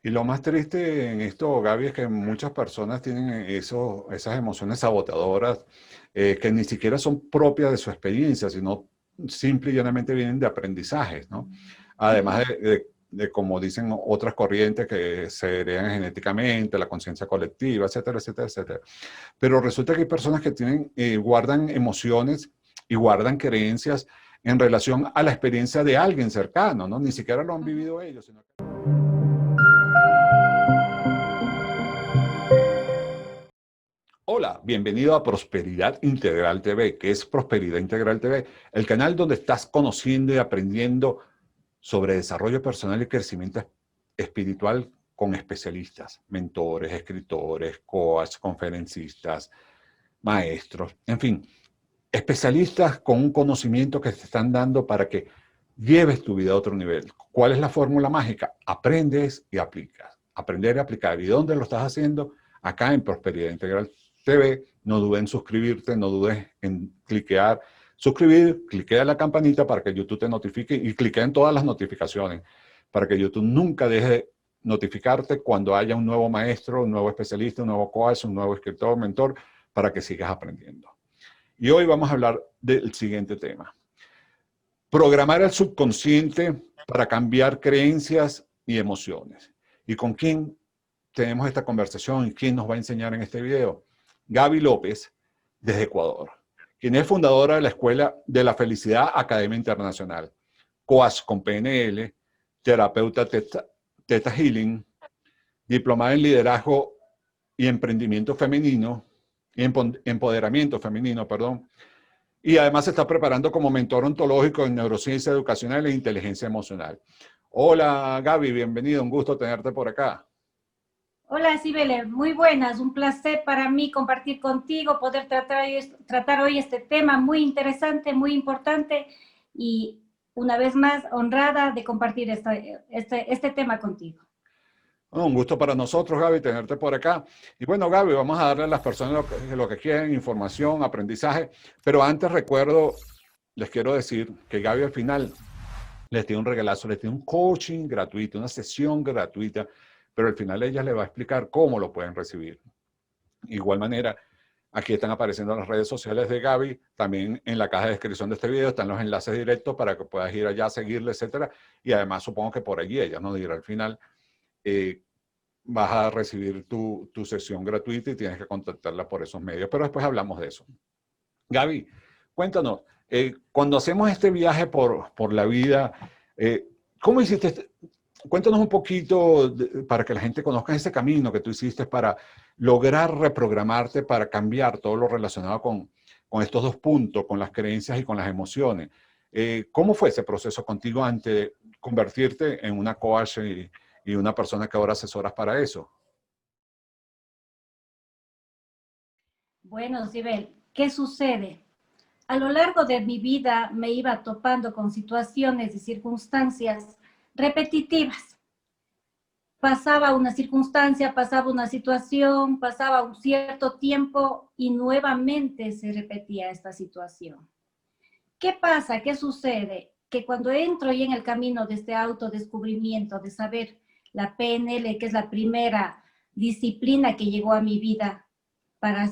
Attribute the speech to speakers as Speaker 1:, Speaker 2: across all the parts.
Speaker 1: Y lo más triste en esto, Gaby, es que muchas personas tienen esas emociones saboteadoras que ni siquiera son propias de su experiencia, sino simple y llanamente vienen de aprendizajes, ¿no? Además como dicen otras corrientes que se heredan genéticamente, la conciencia colectiva, etcétera, etcétera, etcétera. Pero resulta que hay personas que guardan emociones y guardan creencias en relación a la experiencia de alguien cercano, ¿no? Ni siquiera lo han vivido ellos, sino que... Hola, bienvenido a Prosperidad Integral TV. ¿Qué es Prosperidad Integral TV? El canal donde estás conociendo y aprendiendo sobre desarrollo personal y crecimiento espiritual con especialistas, mentores, escritores, coaches, conferencistas, maestros, en fin, especialistas con un conocimiento que te están dando para que lleves tu vida a otro nivel. ¿Cuál es la fórmula mágica? Aprendes y aplicas. Aprender y aplicar. ¿Y dónde lo estás haciendo? Acá en Prosperidad Integral TV. No dudes en suscribirte, no dudes en cliquear, suscribir, cliquea la campanita para que YouTube te notifique y cliquea en todas las notificaciones para que YouTube nunca deje de notificarte cuando haya un nuevo maestro, un nuevo especialista, un nuevo coach, un nuevo escritor, mentor, para que sigas aprendiendo. Y hoy vamos a hablar del siguiente tema. Programar el subconsciente para cambiar creencias y emociones. ¿Y con quién tenemos esta conversación y quién nos va a enseñar en este video? Gaby López, desde Ecuador, quien es fundadora de la Escuela de la Felicidad Academia Internacional, coach con PNL, terapeuta Theta Healing, diplomada en liderazgo y emprendimiento femenino, empoderamiento femenino, perdón, y además se está preparando como mentor ontológico en neurociencia educacional e inteligencia emocional. Hola Gaby, bienvenido, un gusto tenerte por acá.
Speaker 2: Hola, Sibele, muy buenas, un placer para mí compartir contigo, poder tratar hoy este tema muy interesante, muy importante y una vez más honrada de compartir este tema contigo.
Speaker 1: Bueno, un gusto para nosotros, Gaby, tenerte por acá. Y bueno, Gaby, vamos a darle a las personas lo que quieren, información, aprendizaje, pero antes les quiero decir que Gaby al final les tiene un regalazo, les tiene un coaching gratuito, una sesión gratuita, pero al final ella les va a explicar cómo lo pueden recibir. Igual manera, aquí están apareciendo las redes sociales de Gaby, también en la caja de descripción de este video están los enlaces directos para que puedas ir allá a seguirle, etcétera. Y además supongo que por allí ella nos dirá al final, eh, vas a recibir tu sesión gratuita y tienes que contactarla por esos medios, pero después hablamos de eso. Gaby, cuéntanos, cuando hacemos este viaje por la vida, eh, ¿cómo hiciste cuéntanos un poquito para que la gente conozca ese camino que tú hiciste para lograr reprogramarte, para cambiar todo lo relacionado con estos dos puntos, con las creencias y con las emociones. ¿Cómo fue ese proceso contigo antes de convertirte en una coach y una persona que ahora asesoras para eso?
Speaker 2: Bueno, Sibel, ¿qué sucede? A lo largo de mi vida me iba topando con situaciones y circunstancias repetitivas. Pasaba una circunstancia, pasaba una situación, pasaba un cierto tiempo y nuevamente se repetía esta situación. ¿Qué pasa? ¿Qué sucede? Que cuando entro y en el camino de este autodescubrimiento, de saber la PNL, que es la primera disciplina que llegó a mi vida para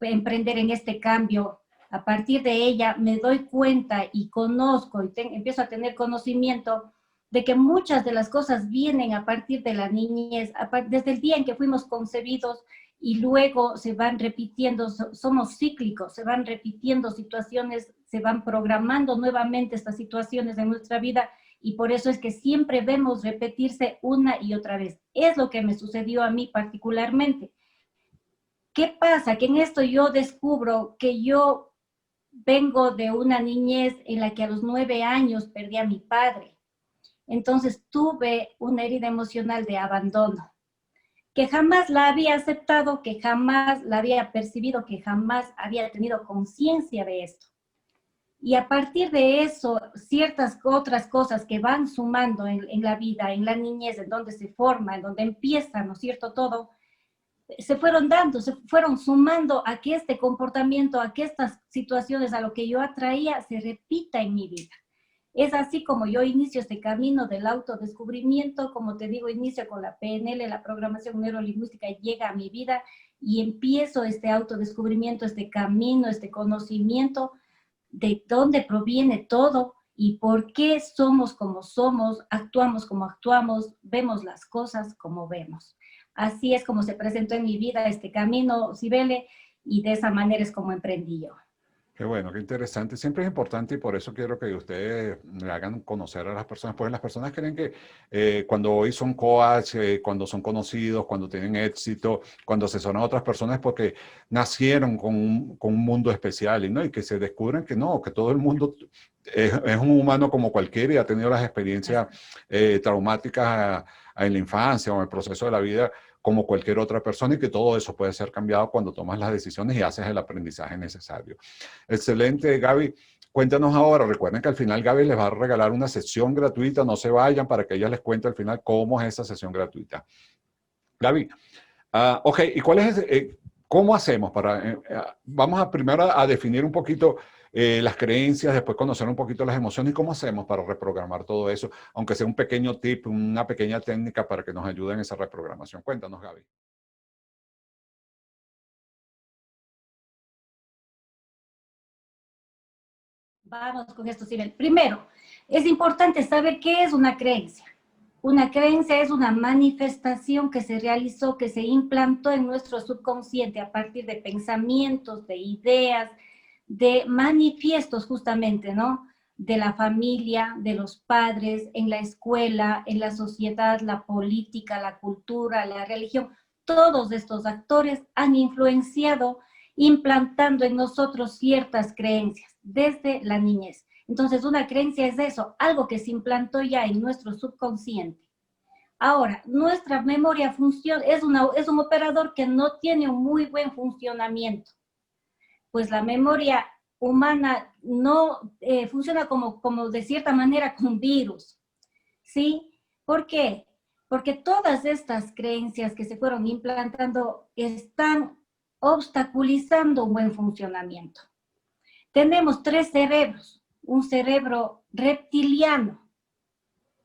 Speaker 2: emprender en este cambio, a partir de ella me doy cuenta y conozco y empiezo a tener conocimiento de que muchas de las cosas vienen a partir de la niñez, desde el día en que fuimos concebidos y luego se van repitiendo, somos cíclicos, se van repitiendo situaciones, se van programando nuevamente estas situaciones en nuestra vida y por eso es que siempre vemos repetirse una y otra vez. Es lo que me sucedió a mí particularmente. ¿Qué pasa? Que en esto yo descubro que yo vengo de una niñez en la que a los 9 años perdí a mi padre. Entonces tuve una herida emocional de abandono, que jamás la había aceptado, que jamás la había percibido, que jamás había tenido conciencia de esto. Y a partir de eso, ciertas otras cosas que van sumando en la vida, en la niñez, en donde se forma, en donde empieza, ¿no es cierto?, todo, se fueron dando, se fueron sumando a que este comportamiento, a que estas situaciones, a lo que yo atraía, se repita en mi vida. Es así como yo inicio este camino del autodescubrimiento, como te digo, inicio con la PNL, la programación neurolingüística, llega a mi vida y empiezo este autodescubrimiento, este camino, este conocimiento de dónde proviene todo y por qué somos como somos, actuamos como actuamos, vemos las cosas como vemos. Así es como se presentó en mi vida este camino, Cibele, y de esa manera es como emprendí yo.
Speaker 1: Qué bueno, qué interesante. Siempre es importante y por eso quiero que ustedes le hagan conocer a las personas, pues las personas creen que cuando hoy son coach, cuando son conocidos, cuando tienen éxito, cuando asesoran a otras personas, es porque nacieron con un mundo especial y, ¿no? Y que se descubren que no, que todo el mundo es un humano como cualquiera y ha tenido las experiencias traumáticas en la infancia o en el proceso de la vida como cualquier otra persona y que todo eso puede ser cambiado cuando tomas las decisiones y haces el aprendizaje necesario. Excelente, Gaby. Cuéntanos ahora, recuerden que al final Gaby les va a regalar una sesión gratuita, no se vayan para que ella les cuente al final cómo es esa sesión gratuita. Gaby, ok, ¿y cuál es, cómo hacemos para, vamos a primero a definir un poquito las creencias, después conocer un poquito las emociones y cómo hacemos para reprogramar todo eso, aunque sea un pequeño tip, una pequeña técnica para que nos ayude en esa reprogramación. Cuéntanos, Gaby.
Speaker 2: Vamos con esto, Sibel. Primero, es importante saber qué es una creencia. Una creencia es una manifestación que se realizó, que se implantó en nuestro subconsciente a partir de pensamientos, de ideas, de manifiestos justamente, ¿no? De la familia, de los padres, en la escuela, en la sociedad, la política, la cultura, la religión. Todos estos actores han influenciado implantando en nosotros ciertas creencias desde la niñez. Entonces, una creencia es eso, algo que se implantó ya en nuestro subconsciente. Ahora, nuestra memoria funciona, es un operador que no tiene un muy buen funcionamiento, pues la memoria humana no funciona como de cierta manera con virus, ¿sí? ¿Por qué? Porque todas estas creencias que se fueron implantando están obstaculizando un buen funcionamiento. Tenemos tres cerebros, un cerebro reptiliano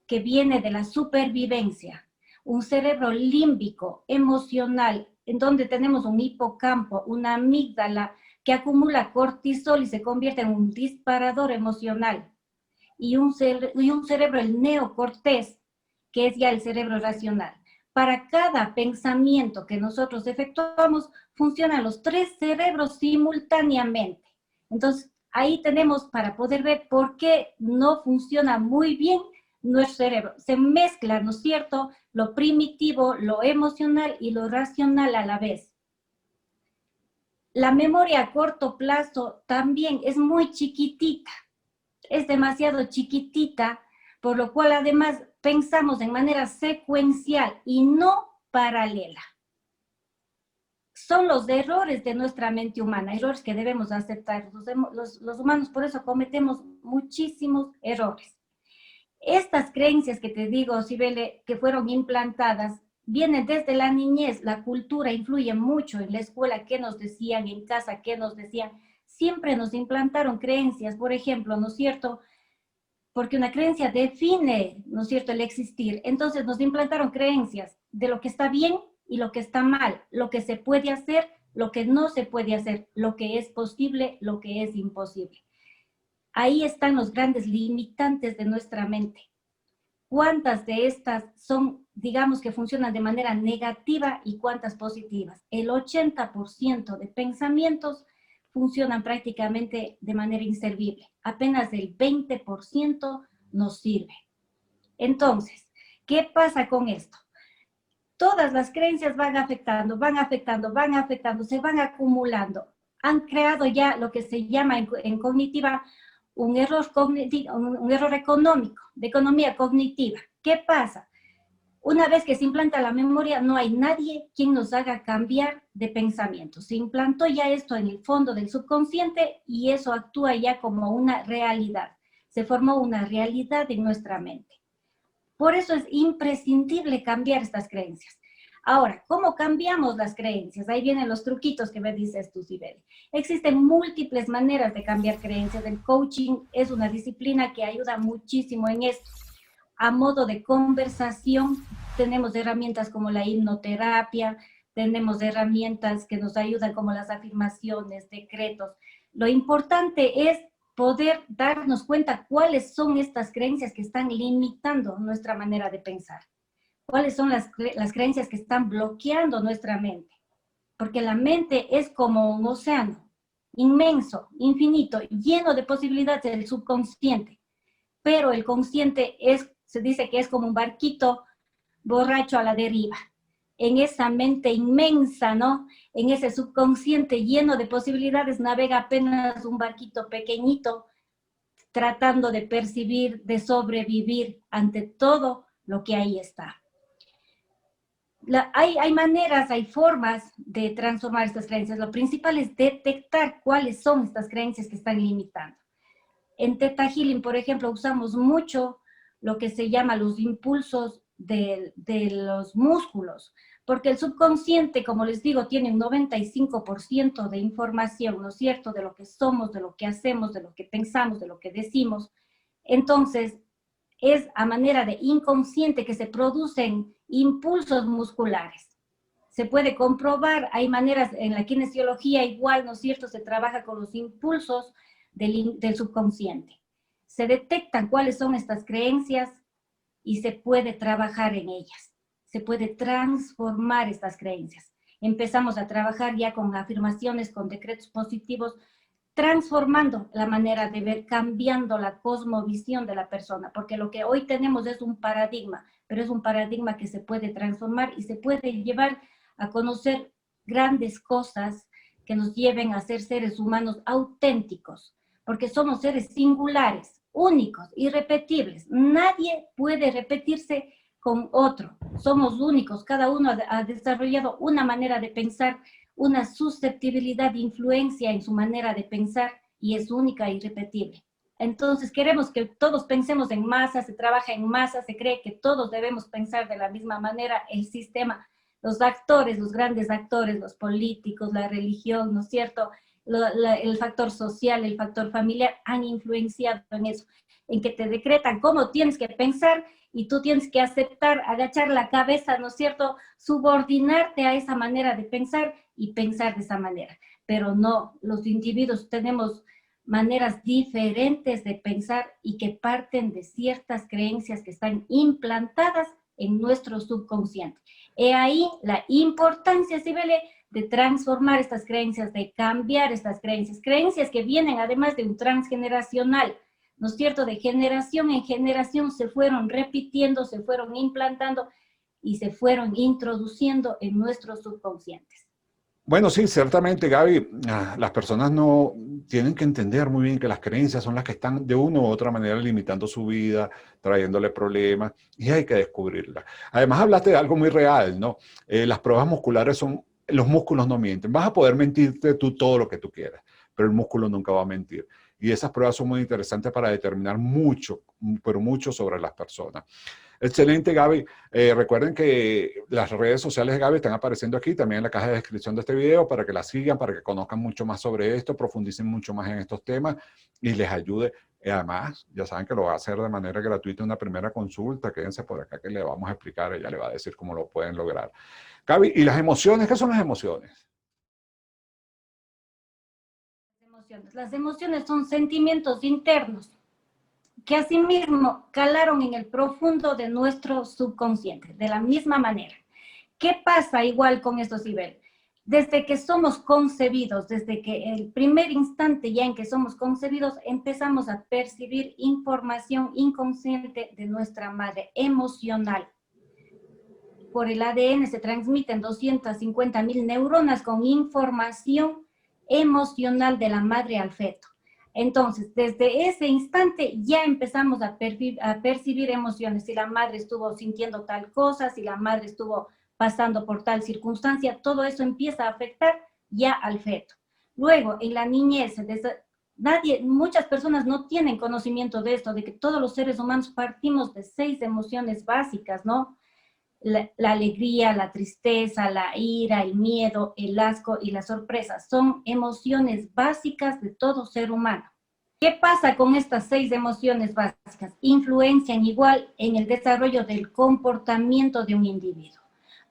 Speaker 2: que viene de la supervivencia, un cerebro límbico, emocional, en donde tenemos un hipocampo, una amígdala que acumula cortisol y se convierte en un disparador emocional, y un cerebro, el neocortés, que es ya el cerebro racional. Para cada pensamiento que nosotros efectuamos, funcionan los tres cerebros simultáneamente. Entonces, ahí tenemos para poder ver por qué no funciona muy bien nuestro cerebro. Se mezcla, ¿no es cierto?, lo primitivo, lo emocional y lo racional a la vez. La memoria a corto plazo también es muy chiquitita, es demasiado chiquitita, por lo cual además pensamos en manera secuencial y no paralela. Son los errores de nuestra mente humana, errores que debemos aceptar. Los humanos por eso cometemos muchísimos errores. Estas creencias que te digo, Cibele, que fueron implantadas, vienen desde la niñez. La cultura influye mucho en la escuela, qué nos decían, en casa, qué nos decían. Siempre nos implantaron creencias, por ejemplo, ¿no es cierto?, porque una creencia define, ¿no es cierto?, el existir. Entonces nos implantaron creencias de lo que está bien y lo que está mal, lo que se puede hacer, lo que no se puede hacer, lo que es posible, lo que es imposible. Ahí están los grandes limitantes de nuestra mente. ¿Cuántas de estas son, digamos, que funcionan de manera negativa y cuántas positivas? El 80% de pensamientos funcionan prácticamente de manera inservible. Apenas el 20% nos sirve. Entonces, ¿qué pasa con esto? Todas las creencias van afectando, se van acumulando. Han creado ya lo que se llama en cognitiva un error cognitivo, un error económico, de economía cognitiva. ¿Qué pasa? Una vez que se implanta la memoria, no hay nadie quien nos haga cambiar de pensamiento. Se implantó ya esto en el fondo del subconsciente y eso actúa ya como una realidad. Se formó una realidad en nuestra mente. Por eso es imprescindible cambiar estas creencias. Ahora, ¿cómo cambiamos las creencias? Ahí vienen los truquitos que me dices tú, Sibeli. Existen múltiples maneras de cambiar creencias. El coaching es una disciplina que ayuda muchísimo en esto. A modo de conversación, tenemos herramientas como la hipnoterapia, tenemos herramientas que nos ayudan como las afirmaciones, decretos. Lo importante es poder darnos cuenta cuáles son estas creencias que están limitando nuestra manera de pensar. Cuáles son las creencias que están bloqueando nuestra mente. Porque la mente es como un océano, inmenso, infinito, lleno de posibilidades del subconsciente. Pero el consciente se dice que es como un barquito borracho a la deriva. En esa mente inmensa, ¿no? En ese subconsciente lleno de posibilidades navega apenas un barquito pequeñito, tratando de percibir, de sobrevivir ante todo lo que ahí está. Hay maneras, hay formas de transformar estas creencias. Lo principal es detectar cuáles son estas creencias que están limitando. En Theta Healing, por ejemplo, usamos mucho lo que se llama los impulsos de los músculos, porque el subconsciente, como les digo, tiene un 95% de información, ¿no es cierto?, de lo que somos, de lo que hacemos, de lo que pensamos, de lo que decimos. Entonces, es a manera de inconsciente que se producen impulsos musculares. Se puede comprobar, hay maneras en la kinesiología igual, ¿no es cierto?, se trabaja con los impulsos del subconsciente. Se detectan cuáles son estas creencias y se puede trabajar en ellas. Se puede transformar estas creencias. Empezamos a trabajar ya con afirmaciones, con decretos positivos, transformando la manera de ver, cambiando la cosmovisión de la persona, porque lo que hoy tenemos es un paradigma, pero es un paradigma que se puede transformar y se puede llevar a conocer grandes cosas que nos lleven a ser seres humanos auténticos, porque somos seres singulares, únicos, irrepetibles. Nadie puede repetirse con otro. Somos únicos, cada uno ha desarrollado una manera de pensar, una susceptibilidad de influencia en su manera de pensar y es única e irrepetible. Entonces queremos que todos pensemos en masa, se trabaja en masa, se cree que todos debemos pensar de la misma manera. El sistema, los actores, los grandes actores, los políticos, la religión, ¿no es cierto?, el factor social, el factor familiar han influenciado en eso, en que te decretan cómo tienes que pensar y tú tienes que aceptar, agachar la cabeza, ¿no es cierto?, subordinarte a esa manera de pensar y pensar de esa manera. Pero no, los individuos tenemos maneras diferentes de pensar y que parten de ciertas creencias que están implantadas en nuestro subconsciente. He ahí la importancia, Sibeli, de transformar estas creencias, de cambiar estas creencias, creencias que vienen además de un transgeneracional, ¿no es cierto?, de generación en generación se fueron repitiendo, se fueron implantando y se fueron introduciendo en nuestros subconscientes.
Speaker 1: Bueno, sí, ciertamente, Gaby, las personas no tienen que entender muy bien que las creencias son las que están de una u otra manera limitando su vida, trayéndole problemas, y hay que descubrirlas. Además, hablaste de algo muy real, ¿no? Las pruebas musculares son, los músculos no mienten. Vas a poder mentirte tú todo lo que tú quieras, pero el músculo nunca va a mentir. Y esas pruebas son muy interesantes para determinar mucho, pero mucho sobre las personas. Excelente, Gaby. Recuerden que las redes sociales de Gaby están apareciendo aquí, también en la caja de descripción de este video, para que la sigan, para que conozcan mucho más sobre esto, profundicen mucho más en estos temas y les ayude. Además, ya saben que lo va a hacer de manera gratuita una primera consulta. Quédense por acá que le vamos a explicar, ella le va a decir cómo lo pueden lograr. Gaby, ¿y las emociones? ¿Qué son las emociones?
Speaker 2: Las emociones son sentimientos internos que asimismo calaron en el profundo de nuestro subconsciente, de la misma manera. ¿Qué pasa igual con estos niveles? Desde que somos concebidos, desde que el primer instante ya en que somos concebidos, empezamos a percibir información inconsciente de nuestra madre, emocional. Por el ADN se transmiten 250.000 neuronas con información emocional de la madre al feto. Entonces, desde ese instante ya empezamos a percibir emociones. Si la madre estuvo sintiendo tal cosa, si la madre estuvo pasando por tal circunstancia, todo eso empieza a afectar ya al feto. Luego, en la niñez, muchas personas no tienen conocimiento de esto, de que todos los seres humanos partimos de 6 emociones básicas, ¿no? la alegría, la tristeza, la ira, el miedo, el asco y la sorpresa. Son emociones básicas de todo ser humano. ¿Qué pasa con estas 6 emociones básicas? Influencian igual en el desarrollo del comportamiento de un individuo.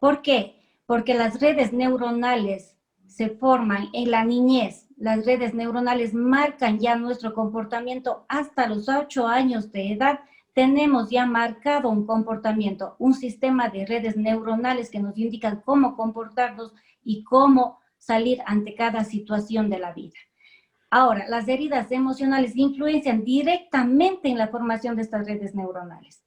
Speaker 2: ¿Por qué? Porque las redes neuronales se forman en la niñez. Las redes neuronales marcan ya nuestro comportamiento hasta los 8 años de edad. Tenemos ya marcado un comportamiento, un sistema de redes neuronales que nos indican cómo comportarnos y cómo salir ante cada situación de la vida. Ahora, las heridas emocionales influencian directamente en la formación de estas redes neuronales.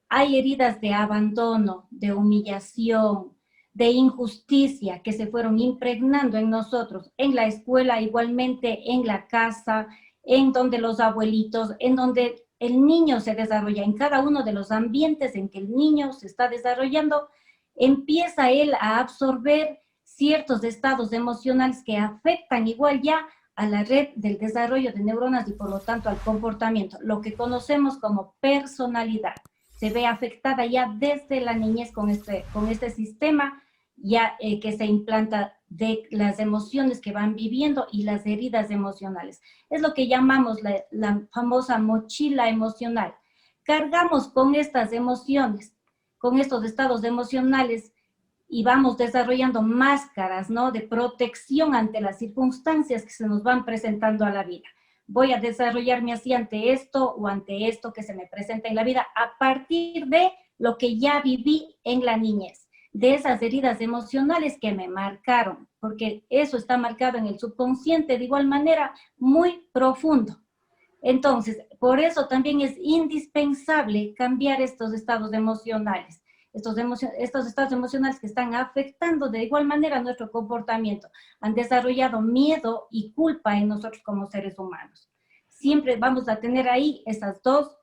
Speaker 2: Hay heridas de abandono, de humillación, de injusticia que se fueron impregnando en nosotros, en la escuela, igualmente en la casa, en donde los abuelitos, en donde el niño se desarrolla, en cada uno de los ambientes en que el niño se está desarrollando, empieza él a absorber ciertos estados emocionales que afectan igual ya a la red del desarrollo de neuronas y por lo tanto al comportamiento, lo que conocemos como personalidad. Se ve afectada ya desde la niñez con este sistema ya que se implanta de las emociones que van viviendo y las heridas emocionales. Es lo que llamamos la famosa mochila emocional. Cargamos con estas emociones, con estos estados emocionales y vamos desarrollando máscaras, ¿no?, de protección ante las circunstancias que se nos van presentando a la vida. Voy a desarrollarme así ante esto o ante esto que se me presenta en la vida a partir de lo que ya viví en la niñez, de esas heridas emocionales que me marcaron, porque eso está marcado en el subconsciente de igual manera muy profundo. Entonces, por eso también es indispensable cambiar estos estados emocionales, estos estados emocionales que están afectando de igual manera nuestro comportamiento. Han desarrollado miedo y culpa en nosotros como seres humanos. Siempre vamos a tener ahí esas dos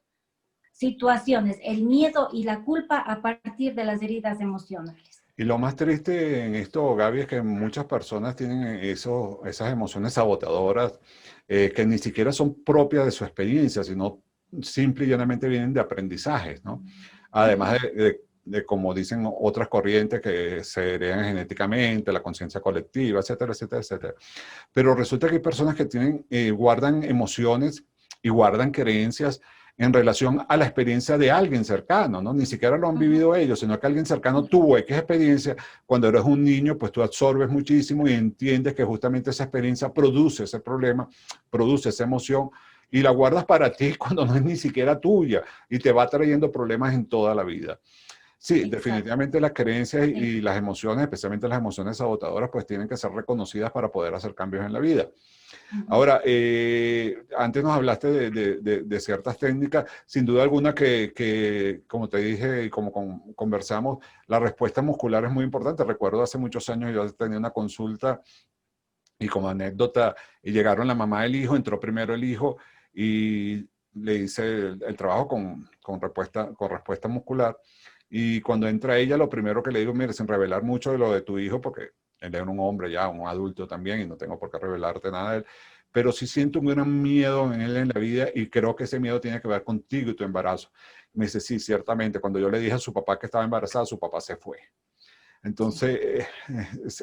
Speaker 2: situaciones, el miedo y la culpa a partir de las heridas emocionales.
Speaker 1: Y lo más triste en esto, Gaby, es que muchas personas tienen esas emociones saboteadoras que ni siquiera son propias de su experiencia, sino simple y llanamente vienen de aprendizajes, ¿no? Además de, como dicen otras corrientes que se heredan genéticamente, la conciencia colectiva, etcétera, etcétera, etcétera. Pero resulta que hay personas que tienen, guardan emociones y guardan creencias en relación a la experiencia de alguien cercano, ¿no? Ni siquiera lo han vivido ellos, sino que alguien cercano tuvo X experiencia. Cuando eres un niño, pues tú absorbes muchísimo y entiendes que justamente esa experiencia produce ese problema, produce esa emoción y la guardas para ti cuando no es ni siquiera tuya y te va trayendo problemas en toda la vida. Sí,
Speaker 2: Exacto.
Speaker 1: definitivamente las creencias y las emociones, especialmente las emociones sabotadoras, pues tienen que ser reconocidas para poder hacer cambios en la vida. Ahora, antes nos hablaste de ciertas técnicas, sin duda alguna que, como te dije y como conversamos, la respuesta muscular es muy importante. Recuerdo hace muchos años yo tenía una consulta y como anécdota, y llegaron la mamá del hijo, entró primero el hijo y le hice el trabajo con respuesta muscular. Y cuando entra ella, lo primero que le digo, mire, sin revelar mucho de lo de tu hijo, porque él era un hombre ya, un adulto también, y no tengo por qué revelarte nada de él, pero sí siento un gran miedo en él en la vida y creo que ese miedo tiene que ver contigo y tu embarazo. Me dice, sí, ciertamente. Cuando yo le dije a su papá que estaba embarazada, su papá se fue. Entonces,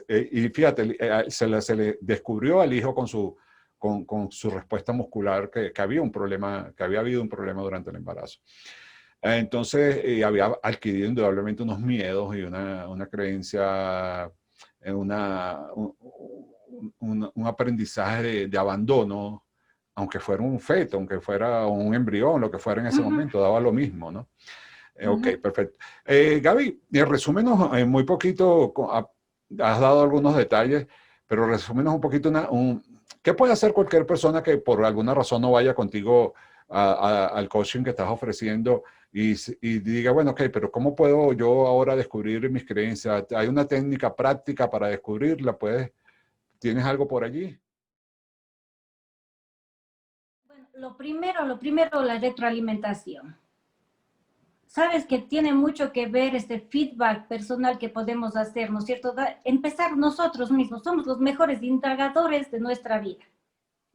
Speaker 1: y fíjate, se le descubrió al hijo con su respuesta muscular que había un problema, que había habido un problema durante el embarazo. Entonces, había adquirido indudablemente unos miedos y una creencia, un aprendizaje de abandono, aunque fuera un feto, aunque fuera un embrión, lo que fuera en ese momento, daba lo mismo, ¿no? Ok, perfecto. Gaby, resúmenos muy poquito, has dado algunos detalles, pero resúmenos un poquito ¿qué puede hacer cualquier persona que por alguna razón no vaya contigo al coaching que estás ofreciendo y diga, bueno, ok, pero ¿cómo puedo yo ahora descubrir mis creencias? ¿Hay una técnica práctica para descubrirla? ¿Tienes algo por allí?
Speaker 2: Bueno, lo primero, la retroalimentación. Sabes que tiene mucho que ver este feedback personal que podemos hacer, ¿no es cierto? Empezar nosotros mismos, somos los mejores indagadores de nuestra vida.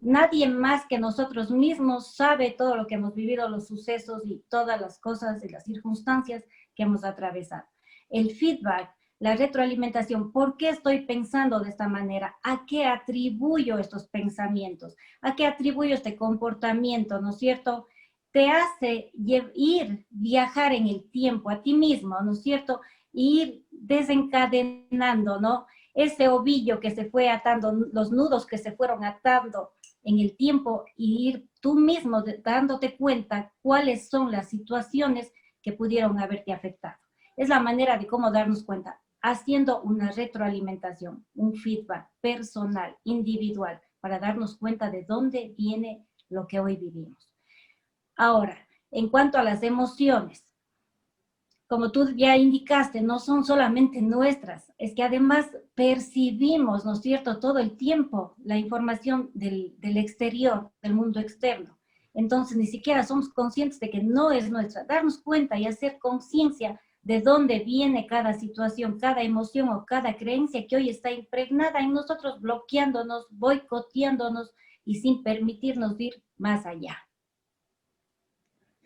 Speaker 2: Nadie más que nosotros mismos sabe todo lo que hemos vivido, los sucesos y todas las cosas y las circunstancias que hemos atravesado. el feedback, la retroalimentación. ¿Por qué estoy pensando de esta manera? ¿A qué atribuyo estos pensamientos? ¿A qué atribuyo este comportamiento? ¿No es cierto? Te hace ir, viajar en el tiempo a ti mismo, ¿no es cierto? Ir desencadenando, ¿no? Ese ovillo que se fue atando, los nudos que se fueron atando en el tiempo y ir tú mismo dándote cuenta cuáles son las situaciones que pudieron haberte afectado. Es la manera de cómo darnos cuenta, haciendo una retroalimentación, un feedback personal, individual, para darnos cuenta de dónde viene lo que hoy vivimos. Ahora, en cuanto a las emociones, como tú ya indicaste, no son solamente nuestras, es que además percibimos, ¿no es cierto?, todo el tiempo la información del exterior, del mundo externo. Entonces, ni siquiera somos conscientes de que no es nuestra. Darnos cuenta y hacer conciencia de dónde viene cada situación, cada emoción o cada creencia que hoy está impregnada en nosotros, bloqueándonos, boicoteándonos y sin permitirnos ir más allá.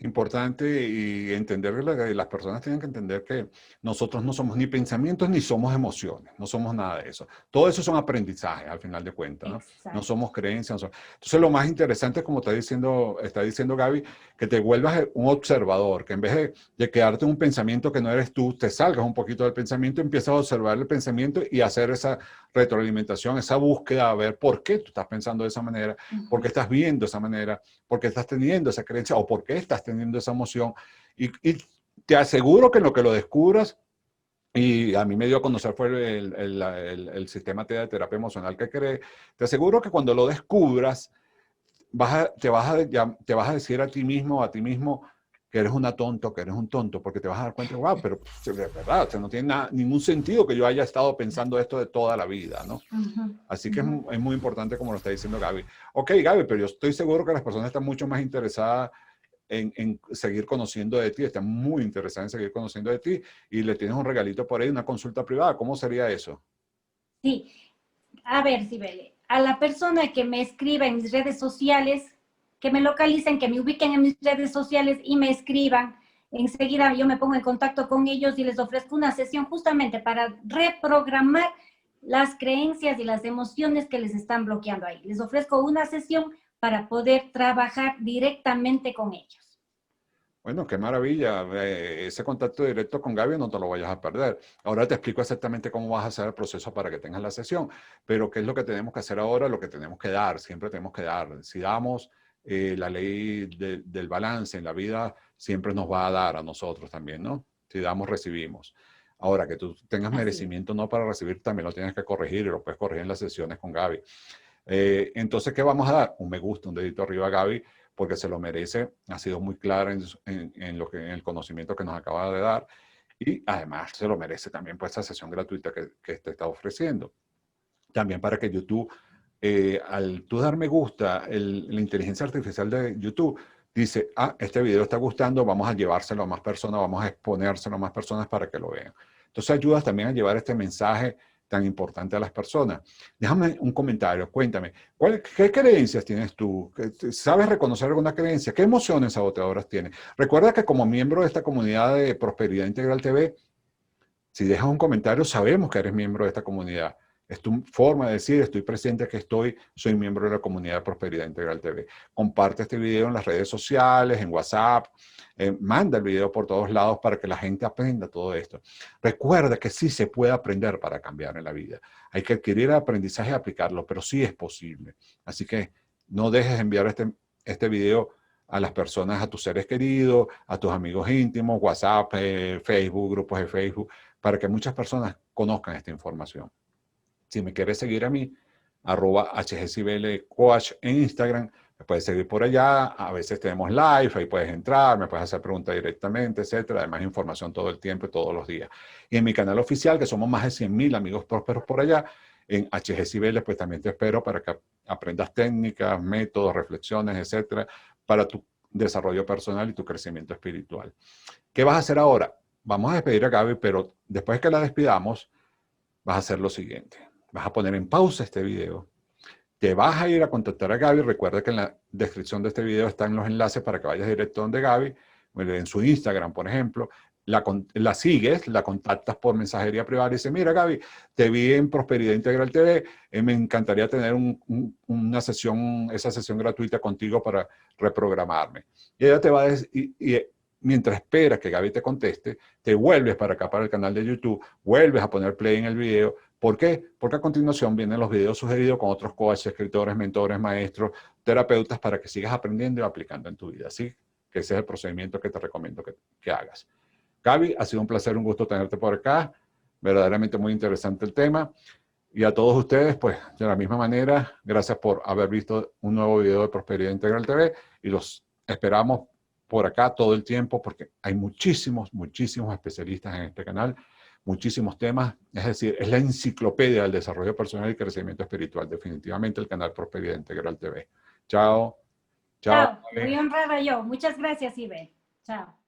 Speaker 1: Importante y entender, las personas tienen que entender que nosotros no somos ni pensamientos ni somos emociones, no somos nada de eso. Todo eso son aprendizajes al final de cuentas, ¿no? No
Speaker 2: Exacto.
Speaker 1: somos creencias. Entonces lo más interesante es, como está diciendo Gaby, que te vuelvas un observador, que en vez de quedarte en un pensamiento que no eres tú, te salgas un poquito del pensamiento, empiezas a observar el pensamiento y hacer esa retroalimentación, esa búsqueda, a ver por qué tú estás pensando de esa manera, por qué estás viendo de esa manera, por qué estás teniendo esa creencia o por qué estás teniendo esa emoción. Y te aseguro que en lo que lo descubras, y a mí me dio a conocer fue el sistema de terapia emocional que creé, te aseguro que cuando lo descubras, te vas a decir a ti mismo o a ti mismo que eres una tonto, que eres un tonto, porque te vas a dar cuenta, wow, pero de verdad, o sea, no tiene ningún sentido que yo haya estado pensando esto de toda la vida, ¿no? Así que es muy importante como lo está diciendo Gaby. Ok, Gaby, pero yo estoy seguro que las personas están mucho más interesadas en seguir conociendo de ti, están muy interesadas en seguir conociendo de ti y le tienes un regalito por ahí, una consulta privada. ¿Cómo sería eso?
Speaker 2: Sí, a ver, Sibeli, a la persona que me escriba en mis redes sociales, que me localicen, que me ubiquen en mis redes sociales y me escriban, enseguida yo me pongo en contacto con ellos y les ofrezco una sesión justamente para reprogramar las creencias y las emociones que les están bloqueando ahí. Les ofrezco una sesión para poder trabajar directamente con ellos.
Speaker 1: Bueno, qué maravilla. Ese contacto directo con Gaby no te lo vayas a perder. Ahora te explico exactamente cómo vas a hacer el proceso para que tengas la sesión. Pero ¿qué es lo que tenemos que hacer ahora? Lo que tenemos que dar, siempre tenemos que dar. Si damos, la ley del balance en la vida siempre nos va a dar a nosotros también, ¿no? Si damos, recibimos. Ahora, que tú tengas
Speaker 2: Así es.
Speaker 1: merecimiento no para recibir, también lo tienes que corregir y lo puedes corregir en las sesiones con Gaby. Entonces, ¿qué vamos a dar? Un me gusta, un dedito arriba a Gaby, porque se lo merece. Ha sido muy clara en el conocimiento que nos acaba de dar. Y además se lo merece también por esa sesión gratuita que te está ofreciendo. También para que YouTube, al tú dar me gusta, la inteligencia artificial de YouTube dice, este video está gustando, vamos a llevárselo a más personas, vamos a exponérselo a más personas para que lo vean. Entonces ayudas también a llevar este mensaje tan importante a las personas. Déjame un comentario, cuéntame, ¿qué creencias tienes tú? ¿Sabes reconocer alguna creencia? ¿Qué emociones saboteadoras tienes? Recuerda que como miembro de esta comunidad de Prosperidad Integral TV, si dejas un comentario, sabemos que eres miembro de esta comunidad. Es tu forma de decir, estoy presente, que soy miembro de la comunidad de Prosperidad Integral TV. Comparte este video en las redes sociales, en WhatsApp, manda el video por todos lados para que la gente aprenda todo esto. Recuerda que sí se puede aprender para cambiar en la vida. Hay que adquirir el aprendizaje y aplicarlo, pero sí es posible. Así que no dejes de enviar este video a las personas, a tus seres queridos, a tus amigos íntimos, WhatsApp, Facebook, grupos de Facebook, para que muchas personas conozcan esta información. Si me quieres seguir a mí, @hgcibelecoach en Instagram, me puedes seguir por allá. A veces tenemos live, ahí puedes entrar, me puedes hacer preguntas directamente, etcétera. Además, información todo el tiempo y todos los días. Y en mi canal oficial, que somos más de 100,000 amigos prósperos por allá, en HG pues también te espero para que aprendas técnicas, métodos, reflexiones, etcétera, para tu desarrollo personal y tu crecimiento espiritual. ¿Qué vas a hacer ahora? Vamos a despedir a Gaby, pero después que la despidamos, vas a hacer lo siguiente. Vas a poner en pausa este video. Te vas a ir a contactar a Gaby. Recuerda que en la descripción de este video están los enlaces para que vayas directo donde Gaby, en su Instagram, por ejemplo. la sigues, la contactas por mensajería privada y dices, mira Gaby, te vi en Prosperidad Integral TV, me encantaría tener una sesión, esa sesión gratuita contigo para reprogramarme. Y ella te va a decir, mientras esperas que Gaby te conteste, te vuelves para acá, para el canal de YouTube, vuelves a poner play en el video. ¿Por qué? Porque a continuación vienen los videos sugeridos con otros coaches, escritores, mentores, maestros, terapeutas, para que sigas aprendiendo y aplicando en tu vida. Así que ese es el procedimiento que te recomiendo que hagas. Gaby, ha sido un placer, un gusto tenerte por acá. Verdaderamente muy interesante el tema. Y a todos ustedes, pues, de la misma manera, gracias por haber visto un nuevo video de Prosperidad Integral TV y los esperamos por acá todo el tiempo porque hay muchísimos especialistas en este canal, muchísimos temas. Es decir, es la enciclopedia del desarrollo personal y crecimiento espiritual. Definitivamente el canal Prosperidad Integral TV. Chao. Chao.
Speaker 2: Chao. Muy honrada yo. Muchas gracias, Ibe. Chao.